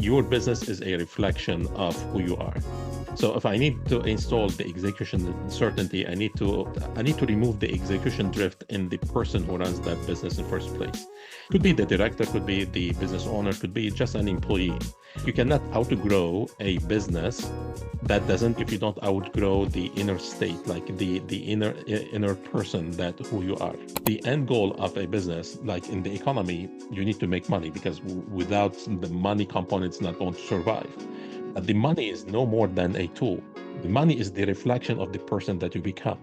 Your business is a reflection of who you are. So if I need to install the execution certainty, I need to remove the execution drift in the person who runs that business in first place. Could be the director, could be the business owner, could be just an employee. You cannot outgrow a business that doesn't if you don't outgrow the inner state, like the inner person that who you are. The end goal of a business, like in the economy, you need to make money because without the money component, it's not going to survive. But the money is no more than a tool. The money is the reflection of the person that you become.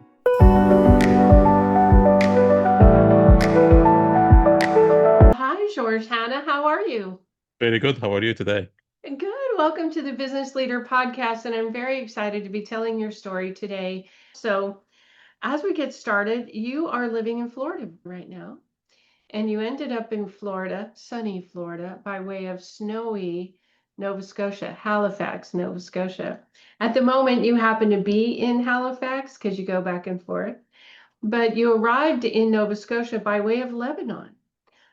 Hi, Georges Hanna. How are you? Very good. How are you today? Good. Welcome to the Business Leader Podcast, and I'm very excited to be telling your story today. So, as we get started, you are living in Florida right now, and you ended up in Florida, sunny Florida, by way of snowy Nova Scotia, Halifax, Nova Scotia. At the moment, you happen to be in Halifax because you go back and forth, but you arrived in Nova Scotia by way of Lebanon.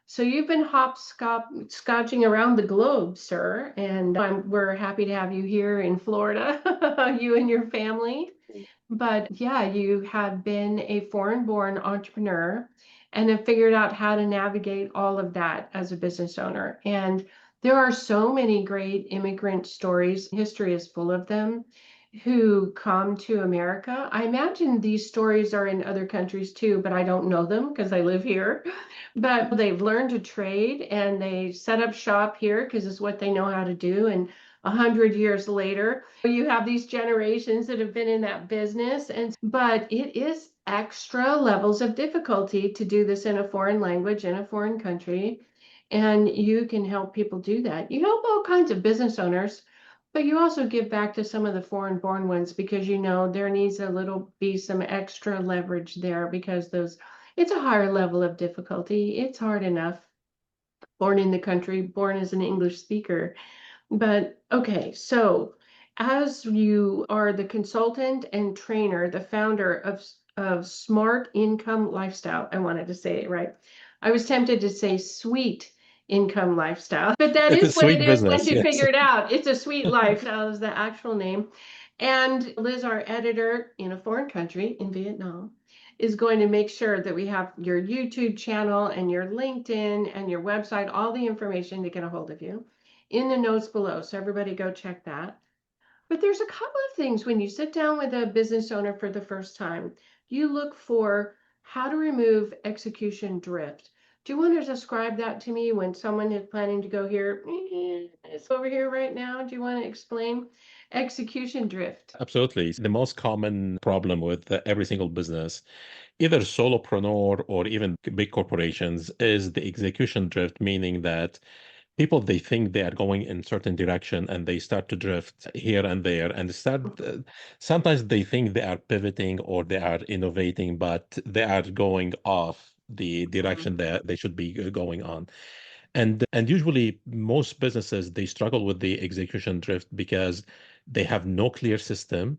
So you've been hopscotching around the globe, sir, and we're happy to have you here in Florida, you and your family. But yeah, you have been a foreign-born entrepreneur and have figured out how to navigate all of that as a business owner. And there are so many great immigrant stories. History is full of them who come to America. I imagine these stories are in other countries too, but I don't know them because I live here. But they've learned to trade and they set up shop here because it's what they know how to do. And 100 years later, you have these generations that have been in that business. But it is extra levels of difficulty to do this in a foreign language, in a foreign country. And you can help people do that. You help all kinds of business owners, but you also give back to some of the foreign born ones because you know there needs a little be some extra leverage there because those it's a higher level of difficulty. It's hard enough born in the country, born as an English speaker. But okay, so as you are the consultant and trainer, the founder of Smart Income Lifestyle, I wanted to say it right. I was tempted to say Sweet Income Lifestyle, but that It's a is what it sweet is once business, you yes. figure it out. It's a Sweet Lifestyle is the actual name. And Liz, our editor in a foreign country in Vietnam, is going to make sure that we have your YouTube channel and your LinkedIn and your website, all the information to get a hold of you in the notes below. So everybody go check that. But there's a couple of things when you sit down with a business owner for the first time, you look for how to remove execution drift. Do you want to describe that to me when someone is planning to go here? It's over here right now. Do you want to explain execution drift? Absolutely. The most common problem with every single business, either solopreneur or even big corporations, is the execution drift, meaning that people they think they are going in certain direction and they start to drift here and there and start sometimes they think they are pivoting or they are innovating, but they are going off the direction that they should be going on. And usually most businesses they struggle with the execution drift because they have no clear system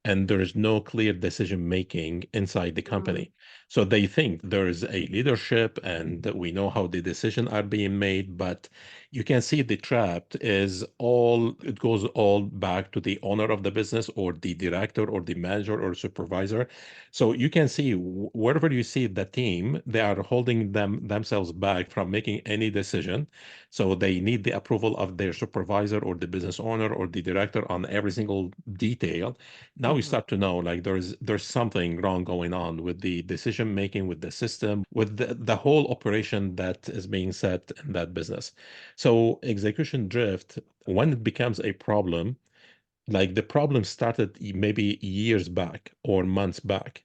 and there is no clear decision making inside the Mm-hmm. company. So they think there is a leadership and that we know how the decisions are being made, but you can see the trap is all it goes all back to the owner of the business or the director or the manager or supervisor. So you can see wherever you see the team, they are holding themselves back from making any decision. So they need the approval of their supervisor or the business owner or the director on every single detail. Now we Mm-hmm. start to know like there's something wrong going on with the decision making, with the system, with the whole operation that is being set in that business. So execution drift, when it becomes a problem, like the problem started maybe years back or months back.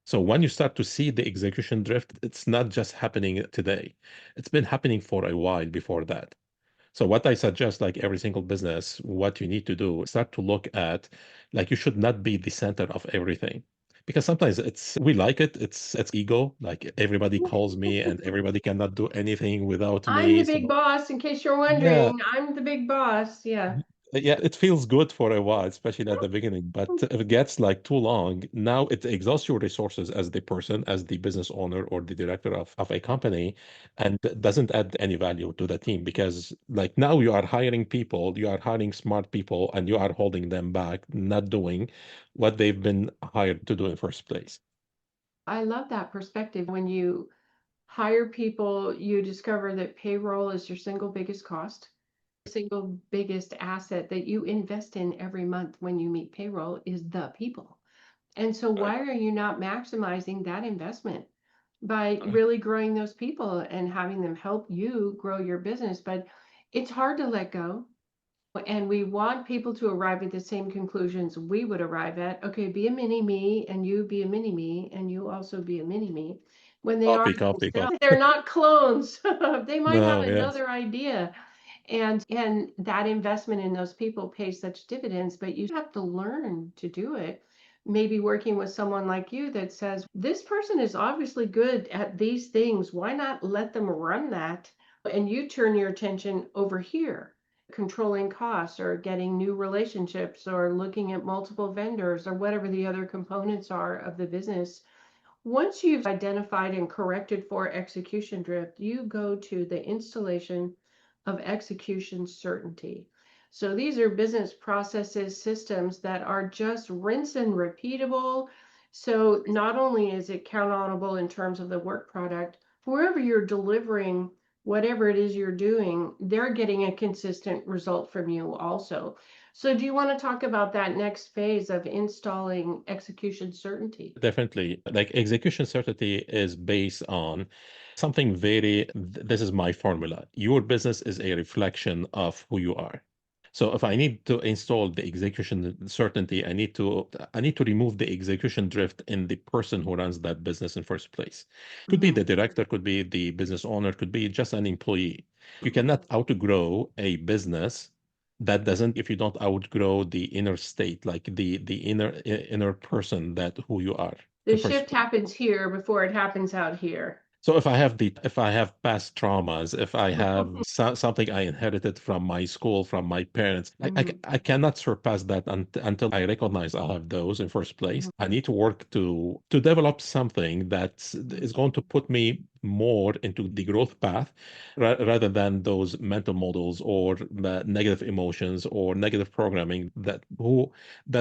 So when you start to see the execution drift, it's not just happening today. It's been happening for a while before that. So what I suggest, like every single business, what you need to do, start to look at, like you should not be the center of everything. Because sometimes we like it, it's ego, like everybody calls me and everybody cannot do anything without I'm me. the big So boss, in case you're yeah, wondering. I'm the big boss. Yeah. Yeah, it feels good for a while, especially at the beginning. But if it gets like too long, now it exhausts your resources as the person, as the business owner or the director of a company, and doesn't add any value to the team because like now you are hiring people, you are hiring smart people, and you are holding them back, not doing what they've been hired to do in first place. I love that perspective. When you hire people, you discover that payroll is your single biggest cost, single biggest asset that you invest in every month when you meet payroll is the people. And so Right. why are you not maximizing that investment by Right. really growing those people and having them help you grow your business? But it's hard to let go. And we want people to arrive at the same conclusions we would arrive at. Okay, be a mini me, and you be a mini me, and you also be a mini me. When they are Copy, copy, themselves, copy. they're not clones. They might have No, yes. another idea. And that investment in those people pays such dividends, but you have to learn to do it. Maybe working with someone like you that says, this person is obviously good at these things. Why not let them run that? And you turn your attention over here, controlling costs or getting new relationships or looking at multiple vendors or whatever the other components are of the business. Once you've identified and corrected for execution drift, you go to the installation of execution certainty. So these are business processes, systems that are just rinse and repeatable. So not only is it countable in terms of the work product, wherever you're delivering whatever it is you're doing, they're getting a consistent result from you also. So do you want to talk about that next phase of installing execution certainty? Definitely. Like execution certainty is based on something this is my formula. Your business is a reflection of who you are. So if I need to install the execution certainty, I need to remove the execution drift in the person who runs that business in first place. Could be Mhm. the director, could be the business owner, could be just an employee. You cannot outgrow a business that doesn't if you don't outgrow the inner state, like the inner person that who you are The in first shift place. happens here before it happens out here. So if I have past traumas, if I have something I inherited from my school, from my parents, Mhm, I cannot surpass that until I recognize I have those in first place. mhm, I need to work to develop something that mhm, is going to put me more into the growth path rather than those mental models or negative emotions or negative programming that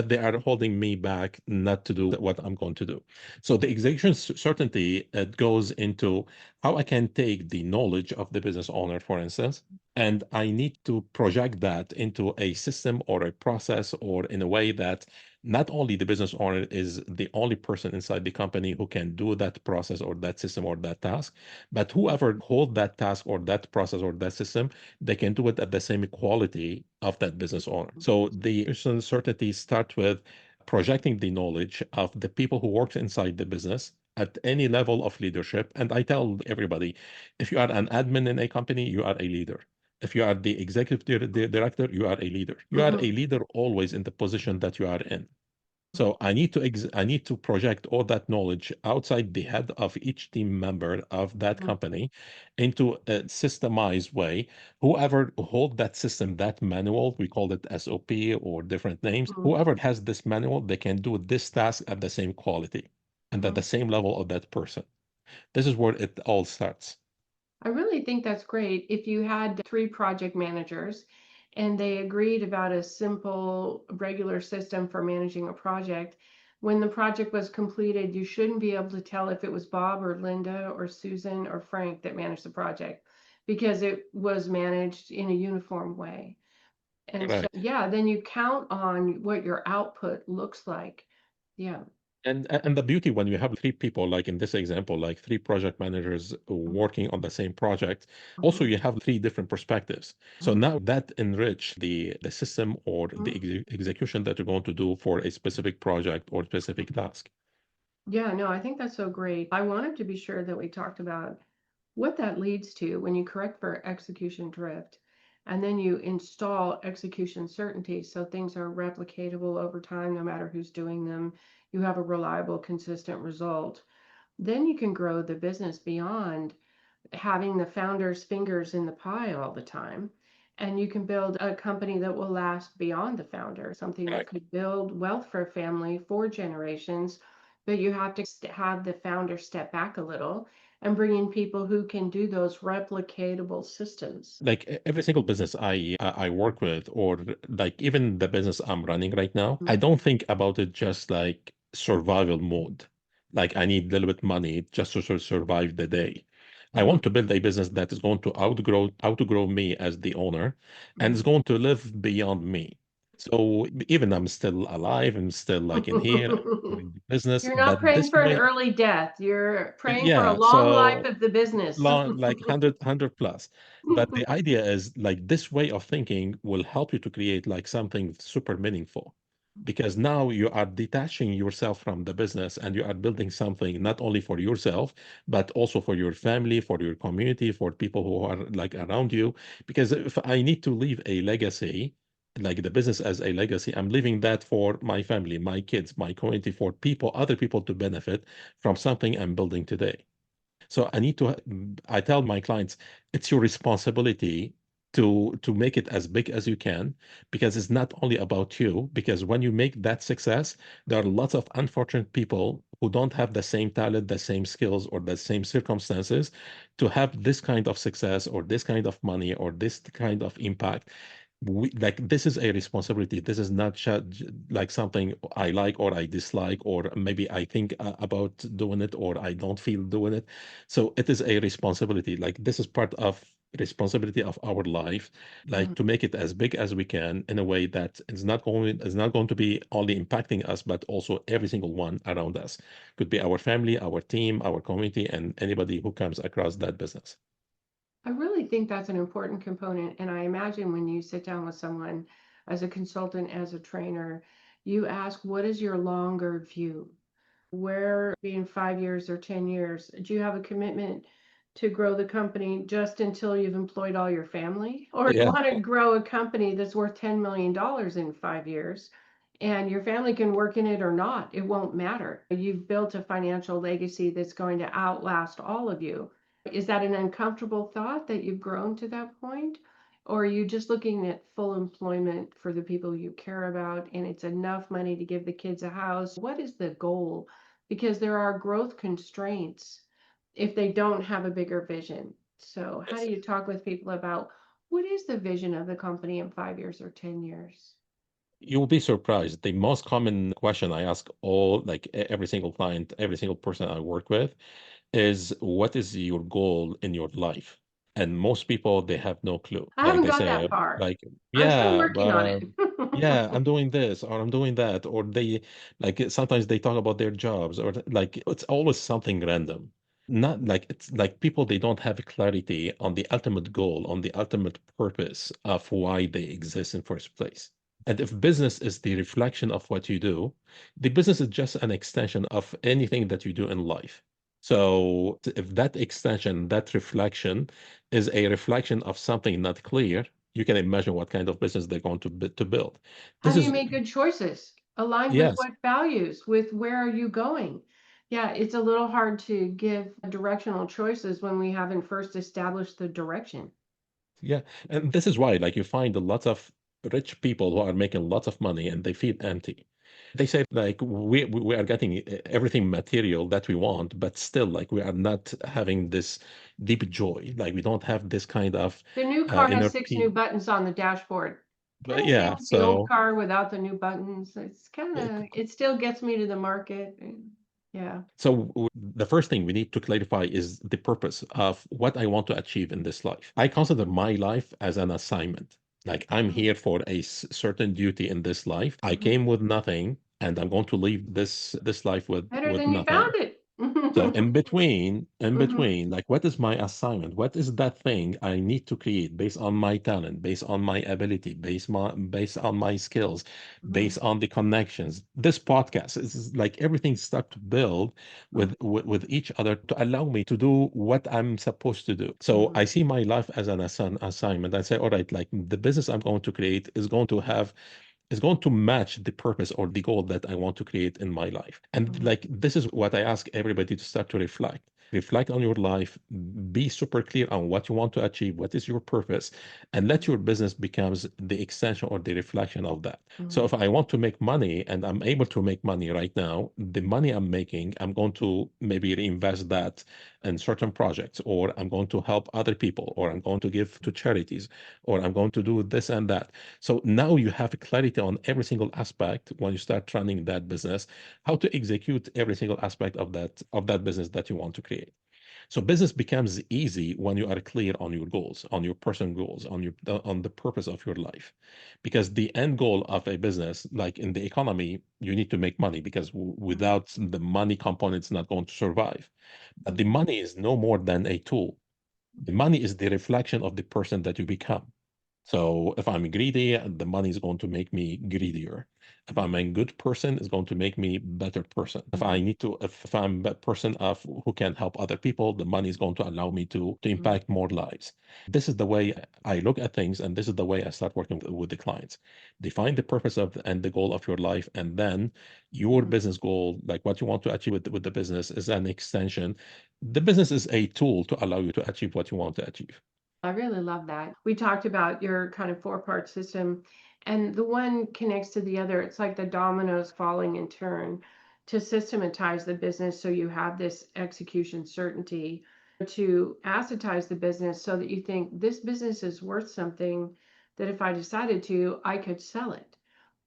they are holding me back not to do what I'm going to do. So the execution certainty it goes into how I can take the knowledge of the business owner, for instance, and I need to project that into a system or a process or in a way that not only the business owner is the only person inside the company who can do that process or that system or that task, but whoever hold that task or that process or that system, they can do it at the same quality of that business owner. So the certainty start with projecting the knowledge of the people who work inside the business at any level of leadership. And I tell everybody, if you are an admin in a company, you are a leader. If you are the executive director, you are a leader. You are mhm, a leader always in the position that you are in. So I need to project all that knowledge outside the head of each team member of that mhm, company into a systemized way. Whoever hold that system, that manual, we call it SOP or different names. mhm, Whoever has this manual, they can do this task at the same quality and at mhm. the same level of that person. This is where it all starts. I really think that's great. If you had three project managers and they agreed about a simple, regular system for managing a project, when the project was completed, you shouldn't be able to tell if it was Bob or Linda or Susan or Frank that managed the project because it was managed in a uniform way. And so, Right. yeah, then you count on what your output looks like. Yeah. And the beauty when you have three people, like in this example, like three project managers working on the same project, also Mhm, you have three different perspectives. So mhm, now that enrich the system or the mhm. execution that you're going to do for a specific project or specific task. Yeah, no, I think that's so great. I wanted to be sure that we talked about what that leads to when you correct for execution drift and then you install execution certainty so things are replicatable over time, no matter who's doing them. You have a reliable, consistent result. Then you can grow the business beyond having the founder's fingers in the pie all the time and you can build a company that will last beyond the founder, something that Correct. could build wealth for a family for generations. But you have to have the founder step back a little and bring in people who can do those replicatable systems. Like every single business I work with, or like even the business I'm running right now, I Mhm. don't think about it just like survival mode. Like I need a little bit money just to survive the day. I Mhm. want to build a business that is going to outgrow me as the owner and is Mhm. going to live beyond me. So even I'm still alive, I'm still like in here, I'm doing the business, You're not but praying this for an way, early death. You're praying for a yeah. long life So of the business. long, like 100 plus. But the idea is like this way of thinking will help you to create like something super meaningful, because now you are detaching yourself from the business and you are building something not only for yourself, but also for your family, for your community, for people who are like around you. Because if I need to leave a legacy, like the business as a legacy, I'm leaving that for my family, my kids, my community, for people, other people to benefit from something I'm building today. So I tell my clients, it's your responsibility to make it as big as you can, because it's not only about you. Because when you make that success, there are lots of unfortunate people who don't have the same talent, the same skills, or the same circumstances to have this kind of success or this kind of money or this kind of impact. Like this is a responsibility. This is not like something I like or I dislike, or maybe I think about doing it or I don't feel doing it. So it is a responsibility. Like this is part of responsibility of our life, like Mhm. to make it as big as we can in a way that it's not going to be only impacting us, but also every single one around us. Could be our family, our team, our community, and anybody who comes across that business. I really think that's an important component. And I imagine when you sit down with someone as a consultant, as a trainer, you ask, what is your longer view? Where be in 5 years or 10 years? Do you have a commitment to grow the company just until you've employed all your family? Or you Yeah. want to grow a company that's worth $10 million in 5 years and your family can work in it or not? It won't matter. You've built a financial legacy that's going to outlast all of you. Is that an uncomfortable thought that you've grown to that point? Or are you just looking at full employment for the people you care about and it's enough money to give the kids a house? What is the goal? Because there are growth constraints if they don't have a bigger vision. So, how do you talk with people about what is the vision of the company in 5 years or 10 years? You'll be surprised. The most common question I ask all, like every single client, every single person I work with is, what is your goal in your life? And most people, they have no clue. I Like haven't they got say, that far. like, I'm still yeah, working on it. yeah, I'm doing this or I'm doing that. Or they like sometimes they talk about their jobs, or like it's always something random. Not like it's like people, they don't have clarity on the ultimate goal, on the ultimate purpose of why they exist in first place. And if business is the reflection of what you do, the business is just an extension of anything that you do in life. So if that extension, that reflection is a reflection of something not clear, you can imagine what kind of business they're going to build. How This do you is, make good choices aligned with yes, what values, with where are you going? Yeah, it's a little hard to give directional choices when we haven't first established the direction. yeah. And this is why, like, you find a lot of rich people who are making lots of money and they feel empty. They say, like, we are getting everything material that we want, but still, like, we are not having this deep joy. Like, we don't have this kind of The new car has inner six new peace. buttons on the dashboard. Kind But of same yeah, with the old so car without the new buttons. It's kind uh, of, it still gets me to the market. Yeah. the first thing we need to clarify is the purpose of what I want to achieve in this life. I consider my life as an assignment. Like I'm Mhm. here for a certain duty in this life. I Mhm. came with nothing, and I'm going to leave this life Better with than you found nothing. it. So in Mhm. between, like what is my assignment? What is that thing I need to create based on my talent, based on my ability, based on my skills, Mhm. based on the connections? This podcast is like everything start to build with each other to allow me to do what I'm supposed to do. So Mhm. I see my life as an assignment. I say, all right, like the business I'm going to create is going to match the purpose or the goal that I want to create in my life. And Mhm. like this is what I ask everybody to start to reflect. reflect on your life, be super clear on what you want to achieve, what is your purpose, and let your business becomes the extension or the reflection of that. So Mhm. if I want to make money and I'm able to make money right now, the money I'm making, I'm going to maybe reinvest that in certain projects, or I'm going to help other people, or I'm going to give to charities, or I'm going to do this and that. So now you have clarity on every single aspect when you start running that business, how to execute every single aspect of that business that you want to create. So business becomes easy when you are clear on your goals, on your personal goals, on the purpose of your life. Because the end goal of a business, like in the economy, you need to make money because Mhm. without the money component, it's not going to survive. But the Mhm. money is no more than a tool. The money is the reflection of the person that you become. So if I'm greedy, the money is going to make me greedier. If I'm a good person, it's going to make me better person. Mhm. If I'm a person of who can help other people, the money is going to allow me to Mhm. impact more lives. This is the way I look at things, and this is the way I start working with the clients. Define the purpose of and the goal of your life, and then your Mhm. business goal, like what you want to achieve with the business, is an extension. The business is a tool to allow you to achieve what you want to achieve. I really love that. We talked about your kind of four-part system, and the one connects to the other. It's like the dominoes falling in turn to systematize the business so you have this execution certainty, to assetize the business so that you think this business is worth something, that if I decided to, I could sell it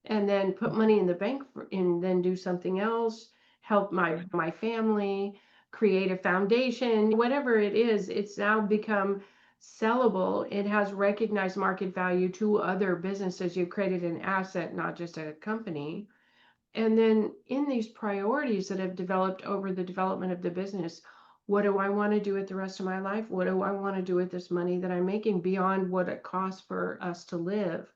and then put money in the bank and then do something else, help my family, create a foundation, whatever it is. It's now become sellable. It has recognized market value to other businesses. You've created an asset, not just a company. And then in these priorities that have developed over the development of the business, what do I want to do with the rest of my life? What do I want to do with this money that I'm making beyond what it costs for us to live?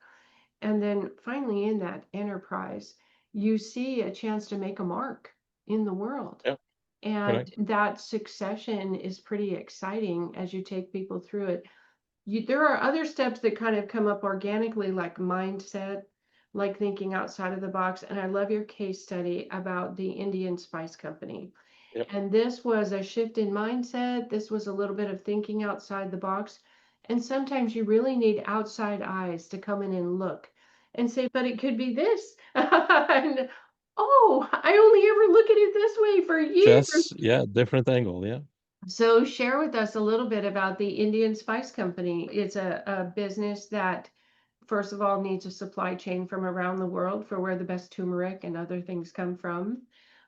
And then finally, in that enterprise, you see a chance to make a mark in the world. Yeah, And correct. that succession is pretty exciting as you take people through it. There are other steps that kind of come up organically, like mindset, like thinking outside of the box. And I love your case study about the Indian Spice Company. Yep. And this was a shift in mindset. This was a little bit of thinking outside the box. And sometimes you really need outside eyes to come in and look and say, but it could be this. And oh, I only ever look at it this way for years. Just, yeah, different angle. Yeah. So share with us a little bit about the Indian Spice Company. It's a business that, first of all, needs a supply chain from around the world for where the best turmeric and other things come from.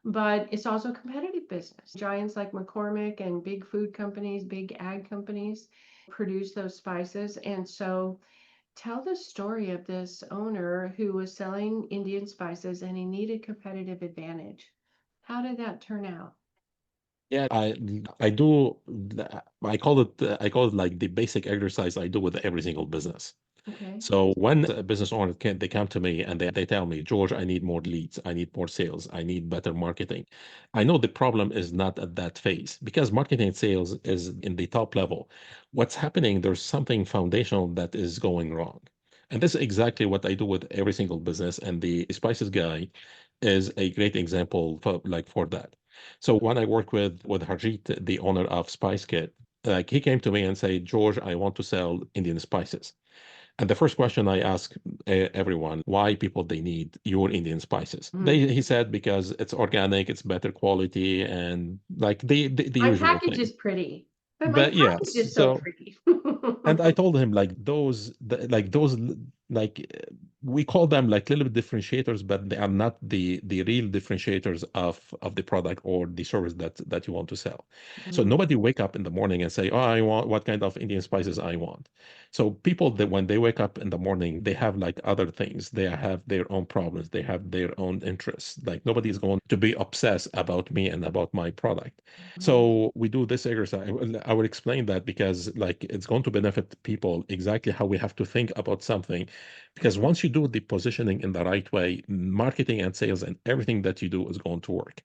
But it's also a competitive business. Giants like McCormick and big food companies, big ag companies produce those spices. And so tell the story of this owner who was selling Indian spices and he needed competitive advantage. How did that turn out? Yeah, I do. I call it like the basic exercise I do with every single business. Okay. So when a business owner they come to me and they tell me, George, I need more leads, I need more sales, I need better marketing. I know the problem is not at that phase because marketing and sales is in the top level. What's happening, there's something foundational that is going wrong. And this is exactly what I do with every single business. And the Spices guy is a great example for that. So when I work with Harjit, the owner of Spice Kit, like he came to me and said, George, I want to sell Indian spices. And the first question I ask everyone, why people they need your Indian spices? Mm. He said because it's organic, it's better quality, and like the My usual package thing. is pretty, but my But package yes, is so so pretty. and I told him like those like we call them like little bit differentiators, but they are not the real differentiators of the product or the service that you want to sell. So Mhm. nobody wake up in the morning and say, "Oh, I want what kind of Indian spices I want." So people that when they wake up in the morning, they have like other things. They have their own problems. They have their own interests. Like nobody is going to be obsessed about me and about my product. Mhm. So we do this exercise. I will explain that because like it's going to benefit people exactly how we have to think about something. Because Mhm. once you do the positioning in the right way, marketing and sales and everything that you do is going to work.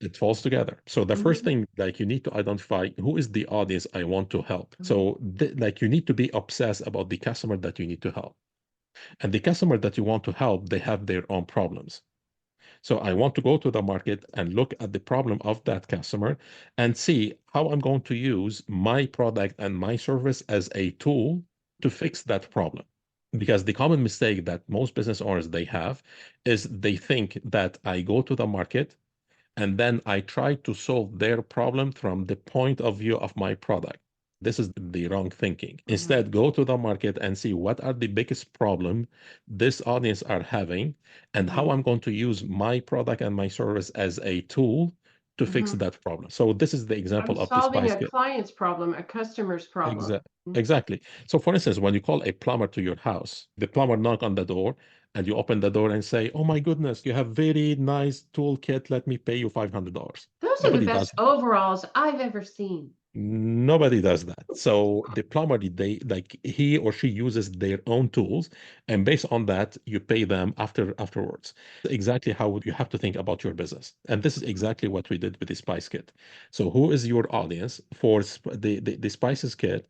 It falls together. So the first Mhm. thing, like you need to identify who is the audience I want to help. Mhm. So like you need to be obsessed about the customer that you need to help. And the customer that you want to help, they have their own problems. So I want to go to the market and look at the problem of that customer and see how I'm going to use my product and my service as a tool to fix that problem. Because the common mistake that most business owners they have is they think that I go to the market and then I try to solve their problem from the point of view of my product. This is the wrong thinking. Mhm. Instead, go to the market and see what are the biggest problem this audience are having and how Mhm. I'm going to use my product and my service as a tool to fix Mhm. that problem. So this is the I'm example of the solving spice a kit. client's problem, a customer's problem. Mhm. Exactly. So for instance, when you call a plumber to your house, the plumber knock on the door and you open the door and say, "Oh my goodness, you have very nice toolkit. Let me pay you $500." Those are the Nobody does best overalls I've ever seen. Nobody does that. So the plumber, they like he or she uses their own tools, and based on that, you pay them afterwards. Exactly how would you have to think about your business, and this is Mhm. exactly what we did with the Spice Kit. So who is your audience for the Spices Kit?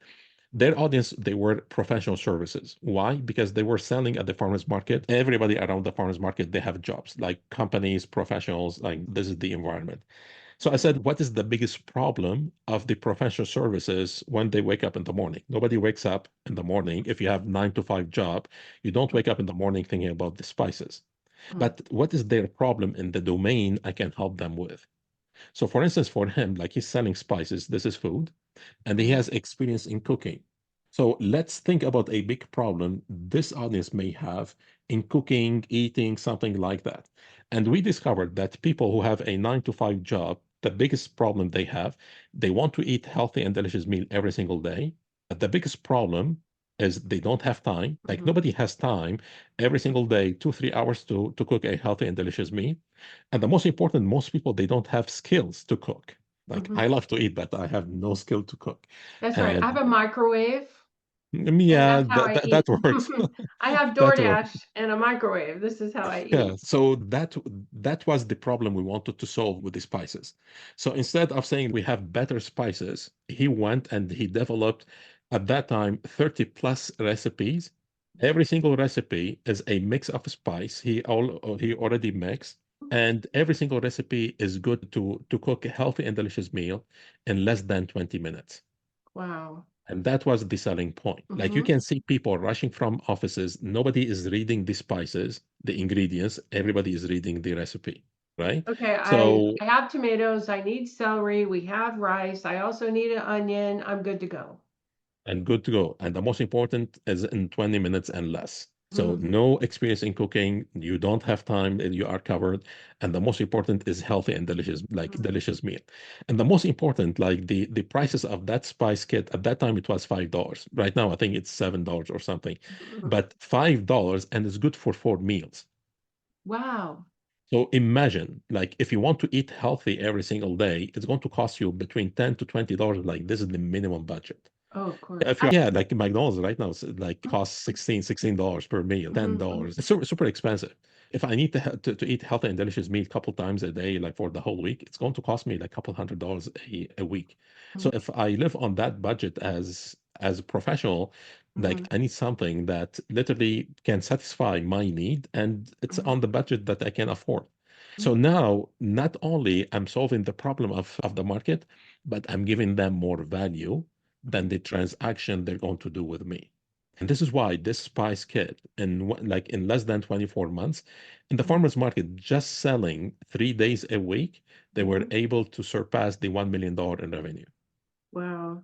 Their audience, they were professional services. Why? Because they were selling at the farmers market. Everybody around the farmers market, they have jobs like companies, professionals, like this is the environment. So I said, what is the biggest problem of the professional services when they wake up in the morning? Nobody wakes up in the morning. If you have 9 to 5 job, you don't wake up in the morning thinking about the spices. Mhm. But what is their problem in the domain I can help them with? So for instance, for him, like he's selling spices, this is food, and he Mhm. has experience in cooking. So let's think about a big problem this audience may have in cooking, eating, something like that. And we discovered that people who have a 9 to 5 job, the biggest problem they have, they want to eat healthy and delicious meal every single day. But the biggest problem is they don't have time. Like Mhm. nobody has time every single day, 2, 3 hours to cook a healthy and delicious meal. And the most important, most people, they don't have skills to cook. Like Mhm. I love to eat, but I have no skill to cook. That's right. I have And a microwave, and yeah, that's how I that eat. works. I have That works. DoorDash and a microwave. This is how I Yeah. eat. So that was the problem we wanted to solve with the spices. So instead of saying we have better spices, he went and he developed at that time 30 plus recipes. Every single recipe is a mix of spice he already mixed. And every single recipe is good to cook a healthy and delicious meal in less than 20 minutes. Wow. And that was the selling point. Like you Mhm. can see people rushing from offices. Nobody is reading the spices, the ingredients. Everybody is reading the recipe, right? Okay, So, I have tomatoes, I need celery, we have rice, I also need an onion. I'm good to go. and good to go. And the most important is in 20 minutes and less. So Mhm. no experience in cooking. You don't have time. You are covered. And the most important is healthy and delicious, like Mhm. delicious meal. And the most important, like the prices of that spice kit at that time, it was $5. Right now, I think it's $7 or something. Mhm. But $5 and it's good for 4 meals. Wow. So imagine, like, if you want to eat healthy every single day, it's going to cost you between $10 to $20. Like, this is the minimum budget. Oh, of course. If you, yeah, like McDonald's right now, it's like costs $16 per meal, Mhm, mhm, $10. It's super expensive. If I need to eat healthy and delicious meal a couple times a day, like for the whole week, it's going to cost me like a couple $100 a week. mhm, So if I live on that budget as a professional, like mhm, I need something that literally can satisfy my need and it's mhm, on the budget that I can afford. mhm. So now not only I'm solving the problem of the market, but I'm giving them more value than the transaction they're going to do with me. And this is why this Spice Kit, like in less than 24 months, in the Mhm. farmers market, just selling 3 days a week, they were Mhm. able to surpass the $1 million in revenue. Wow.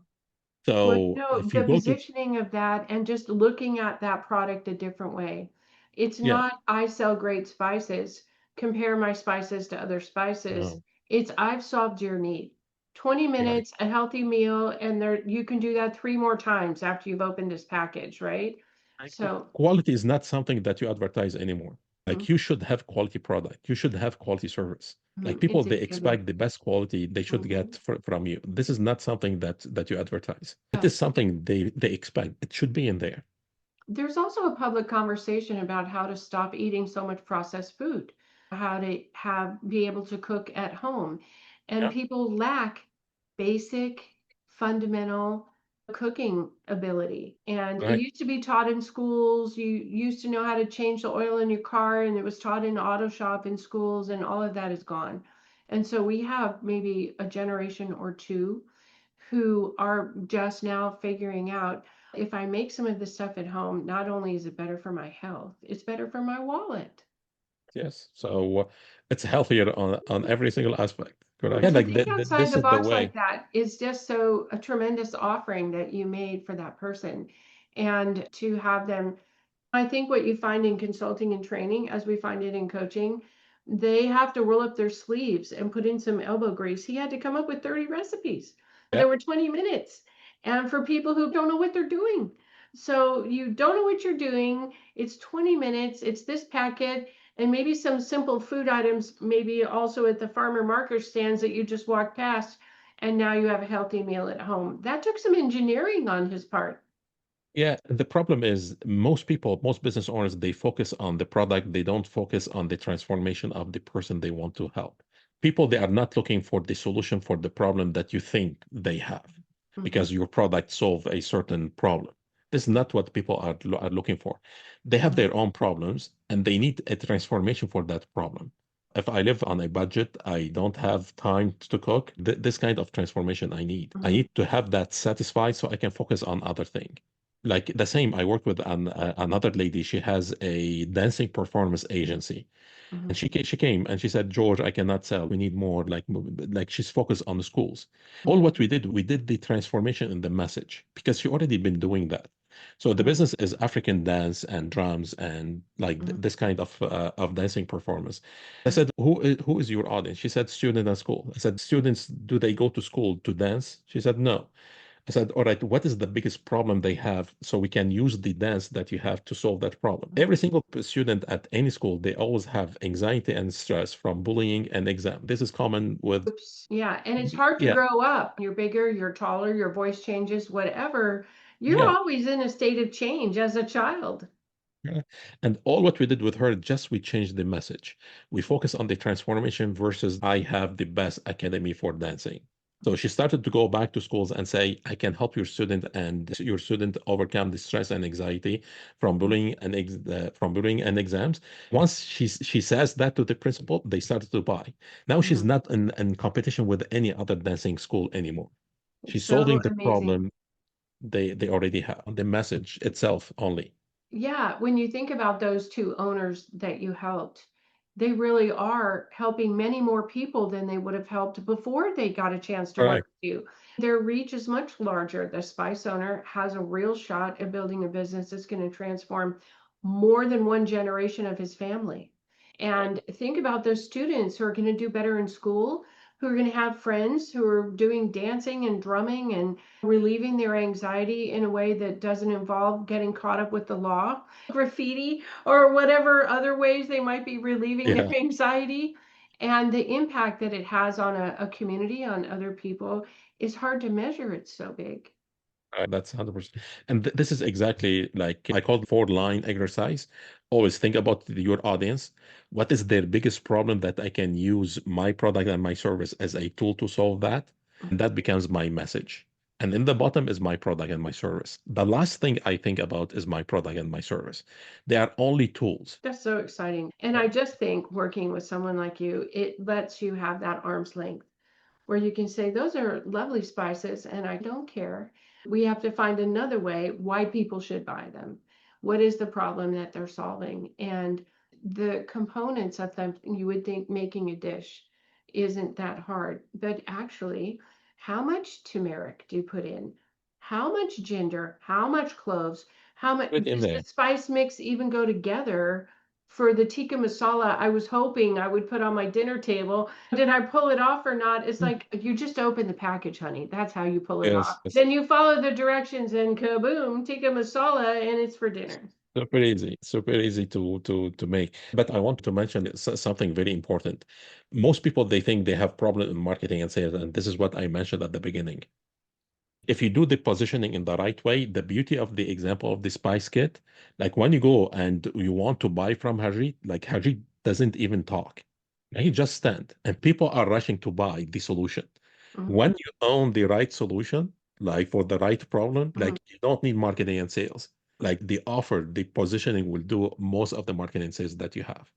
Well, So if you the go to, positioning of that and just looking at that product a different way. It's yeah, not I sell great spices, compare my spices to other spices. no, It's I've solved your need. 20 right. minutes, a healthy meal, and there you can do that 3 more times after you've opened this package, right? So, Quality is not something that you advertise anymore. mhm, Like you should have quality product. You should have quality service. Like mhm, people, it's they exhibit. expect the best quality they should get Mhm. from you. This is not something that you advertise. It Yeah. is something they expect. It should be in there. There's also a public conversation about how to stop eating so much processed food, how to be able to cook at home. And Yeah. people lack basic, fundamental cooking ability. And it Right. used to be taught in schools. You used to know how to change the oil in your car, and it was taught in auto shop in schools, and all of that is gone. And so we have maybe a generation or two who are just now figuring out, if I make some of this stuff at home, not only is it better for my health, it's better for my wallet. Yes. So it's healthier on every single aspect. Correct. Yeah, To like think outside this the is the box like way. that is just so a tremendous offering that you made for that person. And to have them, I think what you find in consulting and training, as we find it in coaching, they have to roll up their sleeves and put in some elbow grease. He had to come up with 30 recipes. Yeah. There were 20 minutes. And for people who don't know what they're doing. So you don't know what you're doing. It's 20 minutes. It's this packet and maybe some simple food items, maybe also at the farmer market stands that you just walked past. And now you have a healthy meal at home. That took some engineering on his part. Yeah, the problem is most people, most business owners, they focus on the product. They don't focus on the transformation of the person they want to help. People, they are not looking for the solution for the problem that you think they have Mhm, because your product solve a certain problem. This is not what people are looking for. They have mhm, their own problems and they need a transformation for that problem. If I live on a budget, I don't have time to cook. This kind of transformation I need. I mhm, need to have that satisfied so I can focus on other things. Like the same, I work with another lady. She has a dancing performance agency, and mhm, she came and she said, George, I cannot sell. We need more. Like she's focused on the schools. All mhm, what we did the transformation in the message because she already been doing that. So the mhm, business is African dance and drums and like mhm, this kind of dancing performance. I said, who is your audience? She said, student at school. I said, students, do they go to school to dance? She said, no. I said, all right, what is the biggest problem they have so we can use the dance that you have to solve that problem? mhm. Every single student at any school, they always have anxiety and stress from bullying and exam. This is common with, Oops. Yeah, and it's hard to yeah, grow up. You're bigger, you're taller, your voice changes, whatever. You're yeah. always in a state of change as a child. Yeah. And all what we did with her, just we changed the message. We focus on the transformation versus I have the best academy for dancing. So she started to go back to schools and say, I can help your student and your student overcome the stress and anxiety from from bullying and exams. Once she says that to the principal, they started to buy. Now she's Mhm. not in competition with any other dancing school anymore. It's She's so solving the amazing. problem they already have, the message itself only. Yeah, when you think about those two owners that you helped, they really are helping many more people than they would have helped before they got a chance to work Correct. with you. Their reach is much larger. The Spice owner has a real shot at building a business that's going to transform more than one generation of his family. And think about those students who are going to do better in school, who are going to have friends who are doing dancing and drumming and relieving their anxiety in a way that doesn't involve getting caught up with the law, graffiti, or whatever other ways they might be relieving their Yeah. anxiety. And the impact that it has on a community, on other people, is hard to measure. It's so big. That's 100%. And this is exactly like I call the four-line exercise. Always think about your audience. What is their biggest problem that I can use my product and my service as a tool to solve that? And that becomes my message. And in the bottom is my product and my service. The last thing I think about is my product and my service. They are only tools. That's so exciting. And I just think working with someone like you, it lets you have that arm's length where you can say, those are lovely spices and I don't care. We have to find another way why people should buy them. What is the problem that they're solving? And the components of them, you would think making a dish isn't that hard, but actually, how much turmeric do you put in? How much ginger? How much cloves? How much Put it in does the there. spice mix even go together? For the tikka masala, I was hoping I would put on my dinner table. Did I pull it off or not? It's like you just open the package, honey. That's how you pull it off. Yes, yes. Then you follow the directions and kaboom, tikka masala, and it's for dinner. Super easy to make. But I want to mention something very important. Most people they think they have problem in marketing and sales, and this is what I mentioned at the beginning. If you do the positioning in the right way, the beauty of the example of the spice kit, like when you go and you want to buy from Harjit, like Harjit doesn't even talk. He just stand, and people are rushing to buy the solution. Mhm. When you own the right solution, like for the right problem, Mhm. like you don't need marketing and sales. Like the offer, the positioning will do most of the marketing and sales that you have.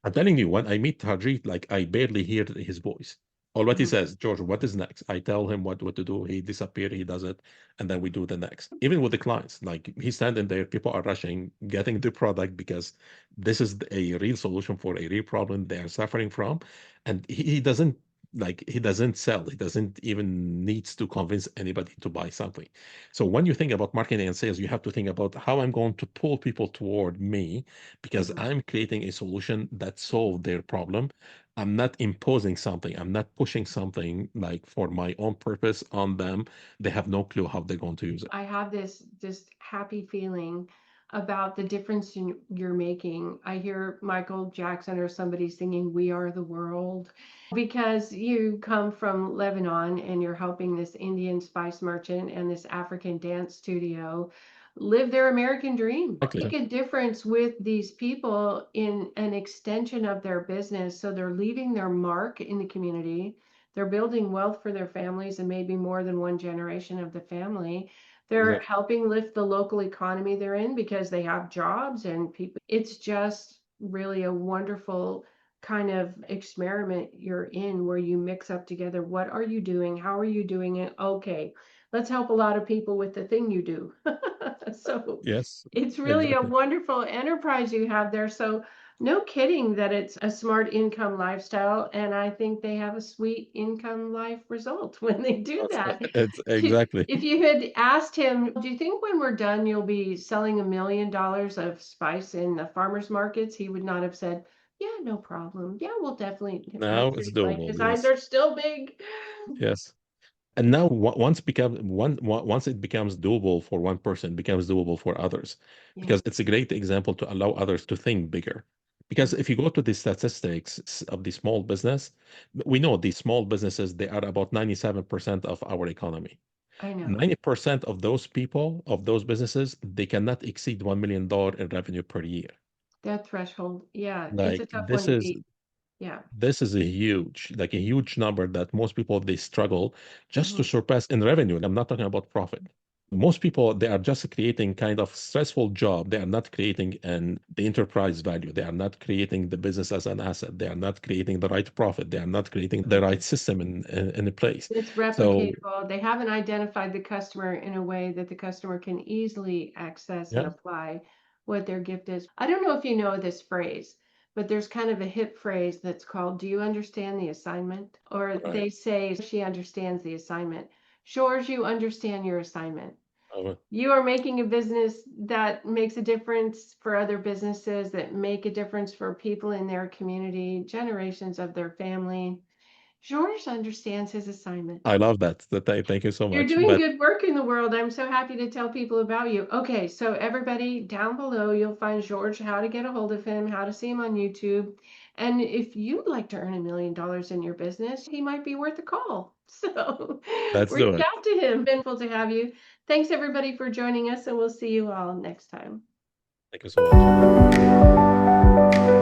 I'm telling you, when I meet Harjeet, like I barely hear his voice. All what he Mhm. says, George, what is next? I tell him what to do. He disappears, he does it, and then we do the next. Even with the clients, like he's standing there, people are rushing, getting the product because this is a real solution for a real problem they are suffering from. And he doesn't like he doesn't sell. He doesn't even needs to convince anybody to buy something. So when you think about marketing and sales, you have to think about how I'm going to pull people toward me because Mhm. I'm creating a solution that solves their problem. I'm not imposing something. I'm not pushing something like for my own purpose on them. They have no clue how they're going to use it. I have this just happy feeling about the difference you're making. I hear Michael Jackson or somebody singing "We Are the World" because you come from Lebanon and you're helping this Indian spice merchant and this African dance studio live their American dream. Exactly. Make a difference with these people in an extension of their business. So they're leaving their mark in the community. They're building wealth for their families and maybe more than one generation of the family. They're Exactly. helping lift the local economy they're in because they have jobs and people. It's just really a wonderful kind of experiment you're in where you mix up together. What are you doing? How are you doing it? Okay, let's help a lot of people with the thing you do. So Yes, it's really a exactly. wonderful enterprise you have there. So no kidding that it's a smart income lifestyle. And I think they have a sweet income life result when they do That's that. it's exactly. If you had asked him, do you think when we're done you'll be selling $1 million of spice in the farmers markets? He would not have said, yeah, no problem. Yeah, we'll definitely Now answer it's like doable. his eyes Yes. are still big. Yes. And now once it becomes doable for one person, it becomes doable for others Yeah. because it's a great example to allow others to think bigger. Because Mhm. if you go to the statistics of the small business, we know the small businesses, they are about 97% of our economy. I know 90% of those people, of those businesses, they cannot exceed $1 million in revenue per year. that threshold. Yeah, it's a Like tough one to beat. Yeah. this is a huge, like a huge number that most people they struggle just to Mhm. surpass in revenue. I'm not talking about profit. Most people they are just creating kind of stressful job. They are not creating the enterprise value. They are not creating the business as an asset. They are not creating the right profit. They are not creating the right system in a place. It's So replicatable. They haven't identified the customer in a way that the customer can easily access and yeah, apply what their gift is. I don't know if you know this phrase, but there's kind of a hip phrase that's called, do you understand the assignment? Or right. they say, she understands the assignment. Shores, you understand your assignment. Uh, You are making a business that makes a difference for other businesses, that make a difference for people in their community, generations of their family. Georges understands his assignment. I love that. Thank you so You're much. doing But good work in the world. I'm so happy to tell people about you. Okay, so everybody down below, you'll find George, how to get a hold of him, how to see him on YouTube. And if you'd like to earn $1 million in your business, he might be worth a call. So let's do reach it. out to him. Wonderful to have you. Thanks everybody for joining us, and we'll see you all next time. Thank you so much.